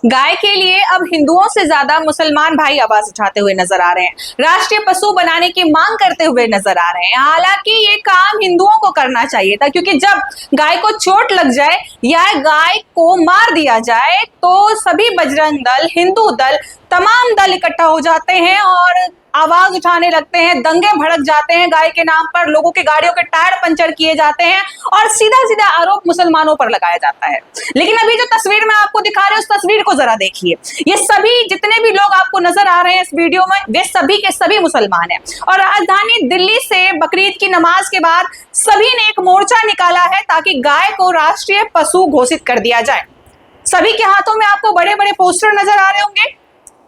गाय के लिए अब हिंदुओं से ज्यादा मुसलमान भाई आवाज उठाते हुए नजर आ रहे हैं, राष्ट्रीय पशु बनाने की मांग करते हुए नजर आ रहे हैं। हालांकि ये काम हिंदुओं को करना चाहिए था, क्योंकि जब गाय को चोट लग जाए या गाय को मार दिया जाए तो सभी बजरंग दल, हिंदू दल, तमाम दल इकट्ठा हो जाते हैं और आवाज उठाने लगते हैं, दंगे भड़क जाते हैं, गाय के नाम पर लोगों के गाड़ियों के टायर पंचर किए जाते हैं और सीधा सीधा आरोप मुसलमानों पर लगाया जाता है। लेकिन अभी जो तस्वीर मैं आपको दिखा रहे हैं उस तस्वीर को जरा देखिए। ये सभी जितने भी लोग आपको नजर आ रहे हैं इस वीडियो में, वे सभी के सभी मुसलमान हैं और राजधानी दिल्ली से बकरीद की नमाज के बाद सभी ने एक मोर्चा निकाला है ताकि गाय को राष्ट्रीय पशु घोषित कर दिया जाए। सभी के हाथों में आपको बड़े बड़े पोस्टर नजर आ रहे होंगे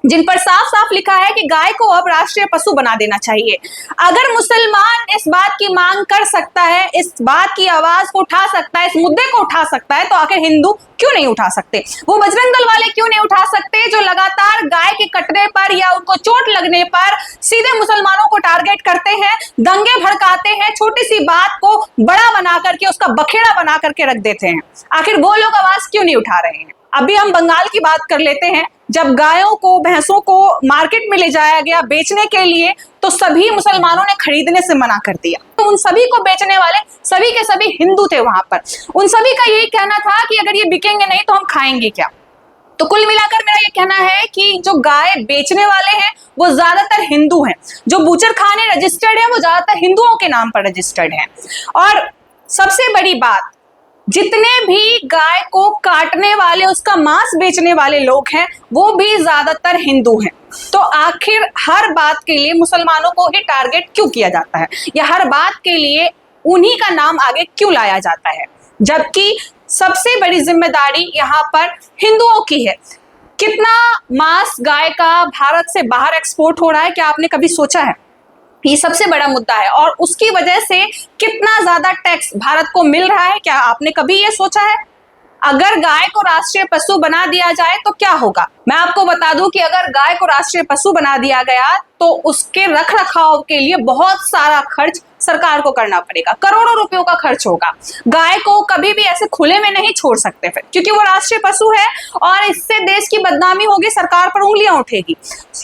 जिन पर साफ साफ लिखा है कि गाय को अब राष्ट्रीय पशु बना देना चाहिए। अगर मुसलमान इस बात की मांग कर सकता है, इस बात की आवाज को उठा सकता है, इस मुद्दे को उठा सकता है, तो आखिर हिंदू क्यों नहीं उठा सकते? वो बजरंग दल वाले क्यों नहीं उठा सकते जो लगातार गाय के कटने पर या उनको चोट लगने पर सीधे मुसलमानों को टारगेट करते हैं, दंगे भड़काते हैं, छोटी सी बात को बड़ा बना करके उसका बखेड़ा बना करके रख देते हैं? आखिर वो लोग आवाज क्यों नहीं उठा रहे हैं? अभी हम बंगाल की बात कर लेते हैं। जब गायों को, भैंसों को मार्केट में ले जाया गया बेचने के लिए तो सभी मुसलमानों ने खरीदने से मना कर दिया। तो उन सभी को बेचने वाले सभी के सभी हिंदू थे वहां पर। उन सभी का यही कहना था कि अगर ये बिकेंगे नहीं तो हम खाएंगे क्या? तो कुल मिलाकर मेरा ये कहना है कि जो गाय बेचने वाले हैं वो ज्यादातर हिंदू हैं, जो बूचर खाने रजिस्टर्ड है वो ज्यादातर हिंदुओं के नाम पर रजिस्टर्ड है। और सबसे बड़ी बात, जितने भी गाय को काटने वाले, उसका मांस बेचने वाले लोग हैं वो भी ज्यादातर हिंदू हैं। तो आखिर हर बात के लिए मुसलमानों को ही टारगेट क्यों किया जाता है, या हर बात के लिए उन्हीं का नाम आगे क्यों लाया जाता है, जबकि सबसे बड़ी जिम्मेदारी यहाँ पर हिंदुओं की है? कितना मांस गाय का भारत से बाहर एक्सपोर्ट हो रहा है, क्या आपने कभी सोचा है? ये सबसे बड़ा मुद्दा है और उसकी वजह से कितना ज्यादा टैक्स भारत को मिल रहा है, क्या आपने कभी ये सोचा है? अगर गाय को राष्ट्रीय पशु बना दिया जाए तो क्या होगा? मैं आपको बता दूं कि अगर गाय को राष्ट्रीय पशु बना दिया गया तो उसके रख रखाव के लिए बहुत सारा खर्च सरकार को करना पड़ेगा, करोड़ों रुपयों का खर्च होगा। गाय को कभी भी ऐसे खुले में नहीं छोड़ सकते फिर, क्योंकि वो राष्ट्रीय पशु है और इससे देश की बदनामी होगी, सरकार पर उंगलियां उठेगी।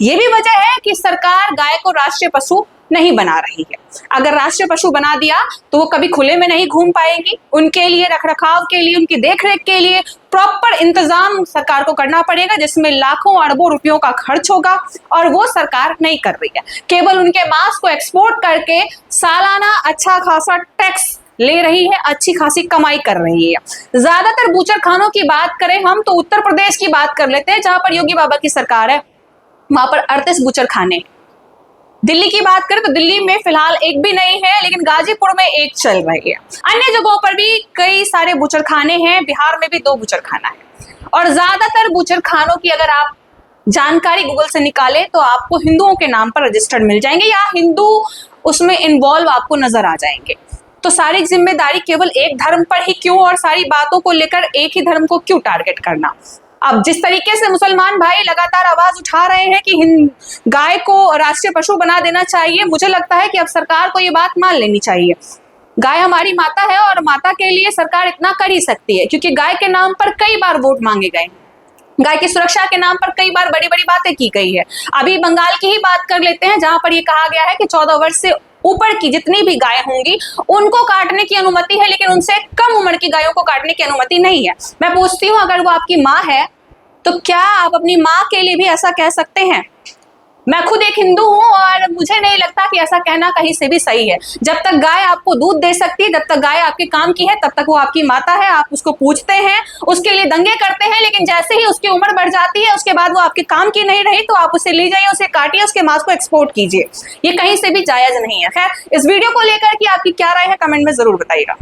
ये भी वजह है कि सरकार गाय को राष्ट्रीय पशु नहीं बना रही है। अगर राष्ट्रीय पशु बना दिया तो वो कभी खुले में नहीं घूम पाएंगी। उनके लिए रखरखाव के लिए, उनकी देखरेख के लिए प्रॉपर इंतजाम सरकार को करना पड़ेगा, जिसमें लाखों अरबों रुपयों का खर्च होगा और वो सरकार नहीं कर रही है। केवल उनके मांस को एक्सपोर्ट करके सालाना अच्छा खासा टैक्स ले रही है, अच्छी खासी कमाई कर रही है। ज्यादातर बूचर खानों की बात करें हम तो उत्तर प्रदेश की बात कर लेते हैं, जहां पर योगी बाबा की सरकार है। वहां पर 38 बूचर खाने। दिल्ली की बात करें तो दिल्ली में फिलहाल एक भी नहीं है, लेकिन गाजीपुर में एक चल रही है। अन्य जगहों पर भी कई सारे बूचर खाने हैं, बिहार में भी 2 बूचर खाना है। और ज्यादातर बूचर खानों की अगर आप जानकारी गूगल से निकाले तो आपको हिंदुओं के नाम पर रजिस्टर्ड मिल जाएंगे या हिंदू उसमें इन्वॉल्व आपको नजर आ जाएंगे। तो सारी जिम्मेदारी केवल एक धर्म पर ही क्यों, और सारी बातों को लेकर एक ही धर्म को क्यों टारगेट करना? अब जिस तरीके से मुसलमान भाई लगातार आवाज उठा रहे हैं कि गाय को राष्ट्रीय पशु बना देना चाहिए, मुझे लगता है कि अब सरकार को ये बात मान लेनी चाहिए। गाय हमारी माता है और माता के लिए सरकार इतना कर ही सकती है, क्योंकि गाय के नाम पर कई बार वोट मांगे गए, गाय की सुरक्षा के नाम पर कई बार बड़ी बड़ी बातें की गई है। अभी बंगाल की ही बात कर लेते हैं, जहां पर यह कहा गया है कि 14 वर्ष से ऊपर की जितनी भी गाय होंगी उनको काटने की अनुमति है, लेकिन उनसे कम उम्र की गायों को काटने की अनुमति नहीं है। मैं पूछती हूँ, अगर वो आपकी माँ है तो क्या आप अपनी माँ के लिए भी ऐसा कह सकते हैं? मैं खुद एक हिंदू हूं और मुझे नहीं लगता कि ऐसा कहना कहीं से भी सही है। जब तक गाय आपको दूध दे सकती है, जब तक गाय आपके काम की है, तब तक वो आपकी माता है। आप उसको पूजते हैं, उसके लिए दंगे करते हैं, लेकिन जैसे ही उसकी उम्र बढ़ जाती है, उसके बाद वो आपके काम की नहीं रही, तो आप उसे ले जाइए, उसे काटिए, उसके मांस को एक्सपोर्ट कीजिए। ये कहीं से भी जायज नहीं है। खैर, इस वीडियो को लेकर कि आपकी क्या राय है कमेंट में जरूर बताइएगा।